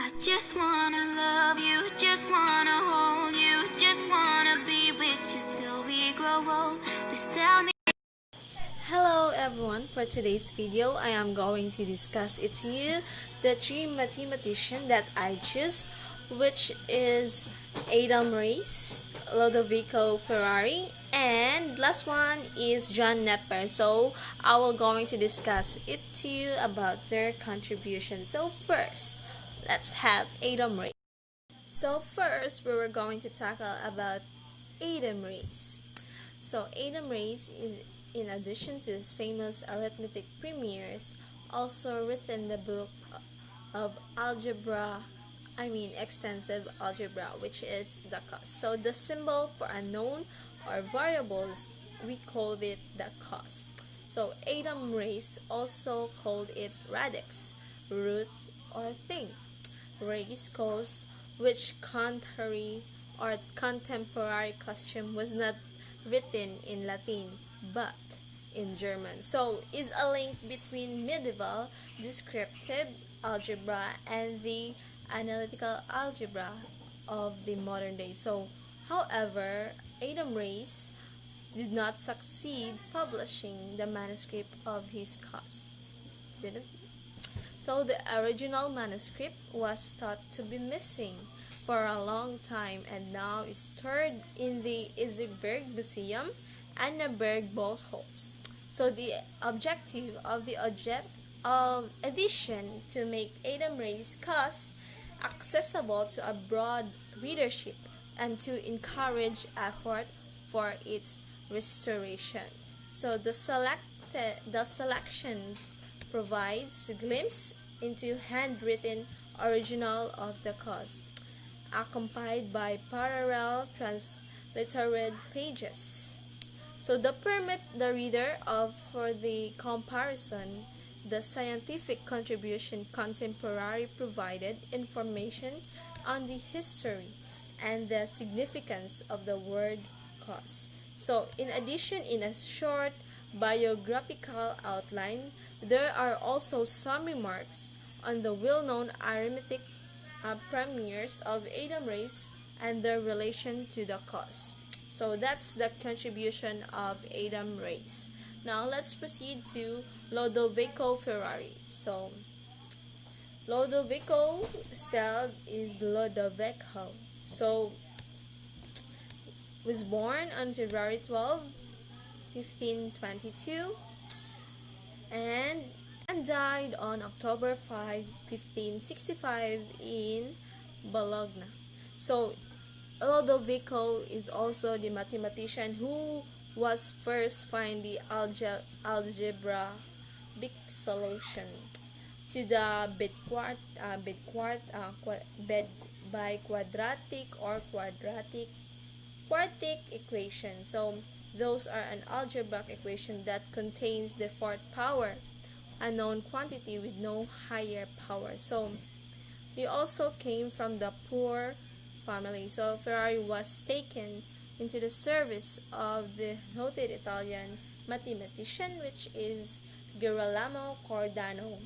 I just wanna love you, just wanna hold you, just wanna be with you till we grow old. Please tell me. Hello everyone, for today's video I am going to discuss it to you the three mathematicians that I choose, which is Adam Rice, Lodovico Ferrari, and last one is John Nepper. So I will going to discuss it to you about their contribution. So first, let's have Adam Rice. So first we were going to tackle about Adam Rice. So Adam Rice is, in addition to his famous arithmetic premieres, also written the book of extensive algebra, which is the cos. So the symbol for unknown or variables, we called it the cos. So Adam Rice also called it radix, root or thing. Rice cos, which contrary or contemporary question was not written in Latin but in German. So is a link between medieval descriptive algebra and the analytical algebra of the modern day. So however, Adam Rice did not succeed publishing the manuscript of his cause. So the original manuscript was thought to be missing for a long time and now is stored in the Isenberg Museum, Annaberg, Boltholz. So the objective of the edition to make Adam Rice's cause accessible to a broad readership and to encourage effort for its restoration. So the selection provides a glimpse into handwritten original of the cause, accompanied by parallel transliterated pages. So to permit the reader for the comparison, the scientific contribution contemporary provided information on the history and the significance of the word cause. So in addition, in a short biographical outline, there are also some remarks on the well-known arithmetic premieres of Adam Rice and their relation to the cause. So that's the contribution of Adam Rice. Now let's proceed to Lodovico Ferrari. So Lodovico spelled is Lodovico. So was born on February 12, 1522 and died on October 5, 1565 in Bologna. So Lodovico is also the mathematician who was first find the algebraic solution to the biquadratic or quartic equation. So those are an algebraic equation that contains the fourth power, a known quantity with no higher power. So he also came from the poor family. So Ferrari was taken into the service of the noted Italian mathematician, which is Girolamo Cardano.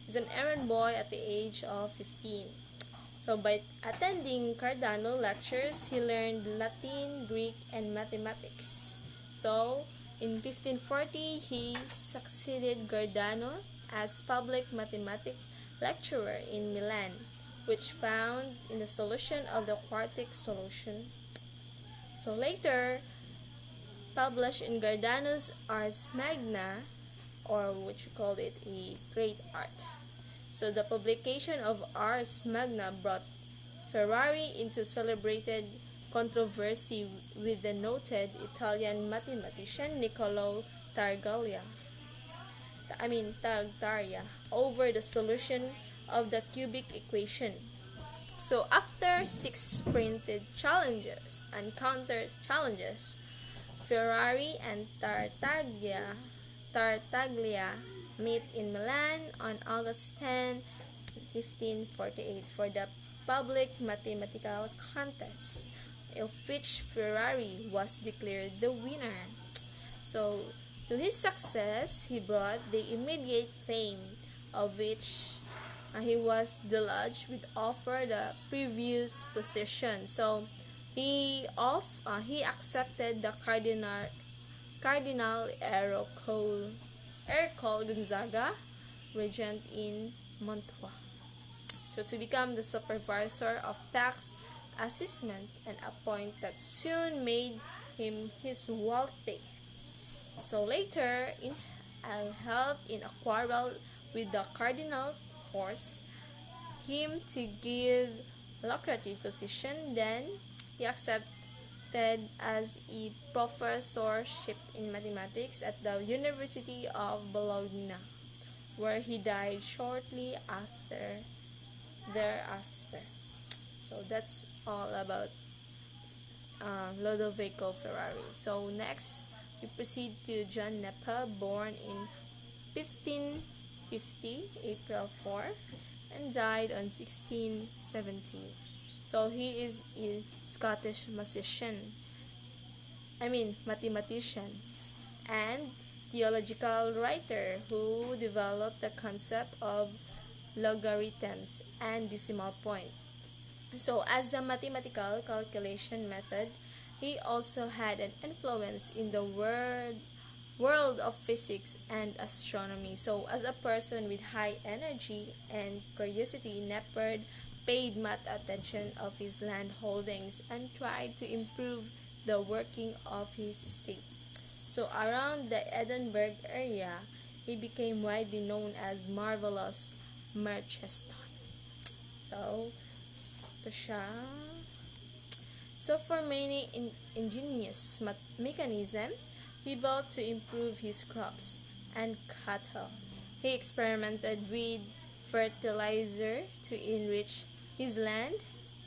He's an errand boy at the age of 15. So by attending Cardano lectures, he learned Latin, Greek, and mathematics. So in 1540, he succeeded Cardano as public mathematics lecturer in Milan, which found in the solution of the quartic solution. So later, published in Cardano's Ars Magna, or which we called it a great art. So the publication of Ars Magna brought Ferrari into celebrated controversy with the noted Italian mathematician Niccolò Tartaglia over the solution of the cubic equation. So after 6 printed challenges and counter challenges, Ferrari and Tartaglia meet in Milan on August 10, 1548 for the public mathematical contest, of which Ferrari was declared the winner. So to his success, he brought the immediate fame of which he was deluged with offer the previous position. So he accepted the Cardinal Ercole Gonzaga, regent in Mantua, so to become the supervisor of tax assessment, and a point that soon made him his wealthy. So later, held in a quarrel with the cardinal, forced him to give lucrative position. Then he accepted as a professorship in mathematics at the University of Bologna, where he died shortly thereafter. So that's all about Lodovico Ferrari. So next, we proceed to John Nepa, born in 1550, April 4, and died on 1670. So he is a Scottish mathematician, and theological writer who developed the concept of logarithms and decimal point. So as the mathematical calculation method, he also had an influence in the world of physics and astronomy. So as a person with high energy and curiosity, Neper paid much attention of his land holdings and tried to improve the working of his estate. So around the Edinburgh area, he became widely known as Marvelous Merceston. So for many ingenious mechanism he built to improve his crops and cattle. He experimented with fertilizer to enrich his land,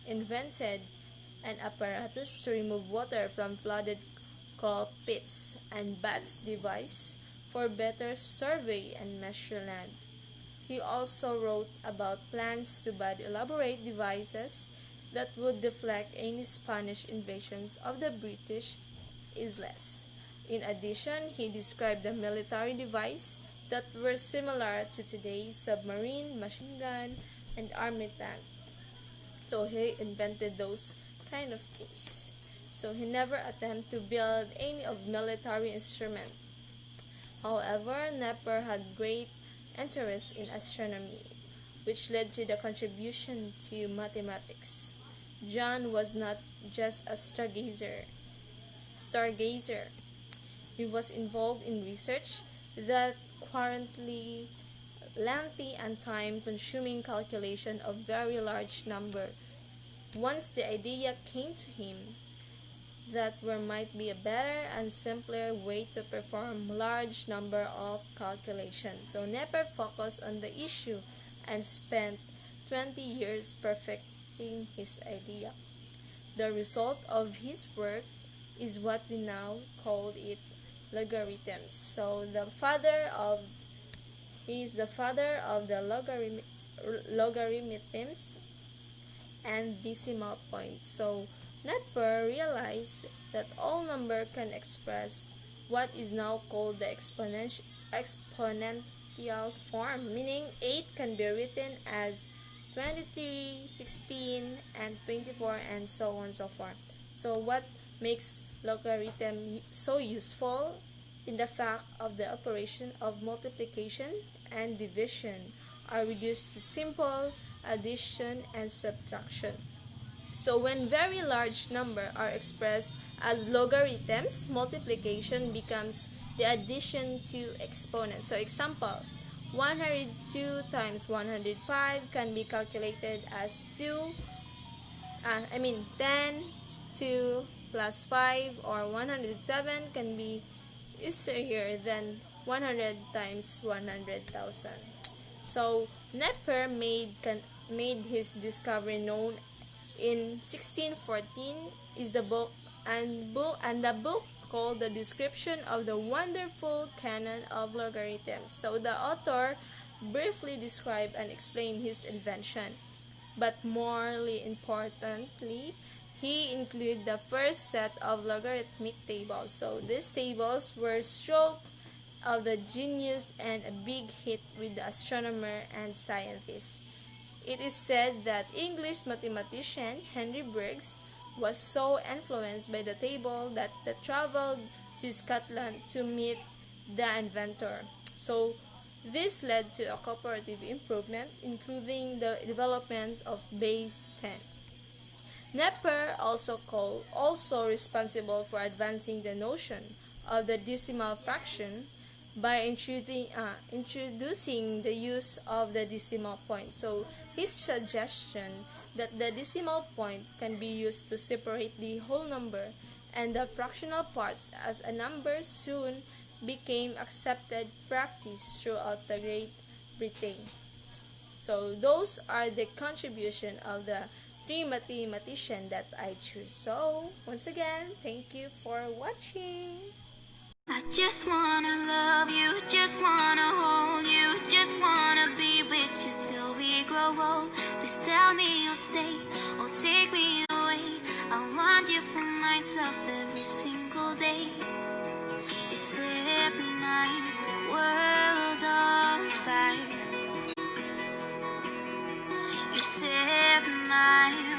invented an apparatus to remove water from flooded coal pits, and Bat's device for better survey and measure land. He also wrote about plans to build elaborate devices that would deflect any Spanish invasions of the British Isles. In addition, he described the military devices that were similar to today's submarine, machine gun, and army tank. So he invented those kind of things. So he never attempted to build any of military instrument. However, Neper had great interest in astronomy, which led to the contribution to mathematics. John was not just a stargazer. He was involved in research that currently lengthy and time-consuming calculation of very large number. Once the idea came to him that there might be a better and simpler way to perform large number of calculations. So Neper focused on the issue and spent 20 years perfecting his idea. The result of his work is what we now call it logarithms. So he is the father of the logarithms and decimal points. So Neper realized that all number can express what is now called the exponential form, meaning 8 can be written as 23, 16, and 24, and so on and so forth. So what makes logarithm so useful in the fact of the operation of multiplication and division are reduced to simple addition and subtraction. So when very large numbers are expressed as logarithms, multiplication becomes the addition to exponents. So example, 102 times 105 can be calculated as 10 2 plus 5, or 107 can be easier than 100 times 100,000. So Neper made his discovery known in 1614 is the book called The Description of the Wonderful Canon of Logarithms. So the author briefly described and explained his invention, but more importantly, he included the first set of logarithmic tables. So these tables were stroke of the genius and a big hit with the astronomer and scientists. It is said that English mathematician Henry Briggs was so influenced by the table that they traveled to Scotland to meet the inventor. So this led to a cooperative improvement, including the development of base 10. Neper also responsible for advancing the notion of the decimal fraction by introducing the use of the decimal point. So his suggestion that the decimal point can be used to separate the whole number and the fractional parts as a number soon became accepted practice throughout the Great Britain. So those are the contribution of the three mathematicians that I choose. So once again, thank you for watching. I just wanna love you, just wanna hold you, just wanna be with you till we grow old. Please tell me you'll stay or take me away. I want you for myself every single day. You set my world on fire. You set my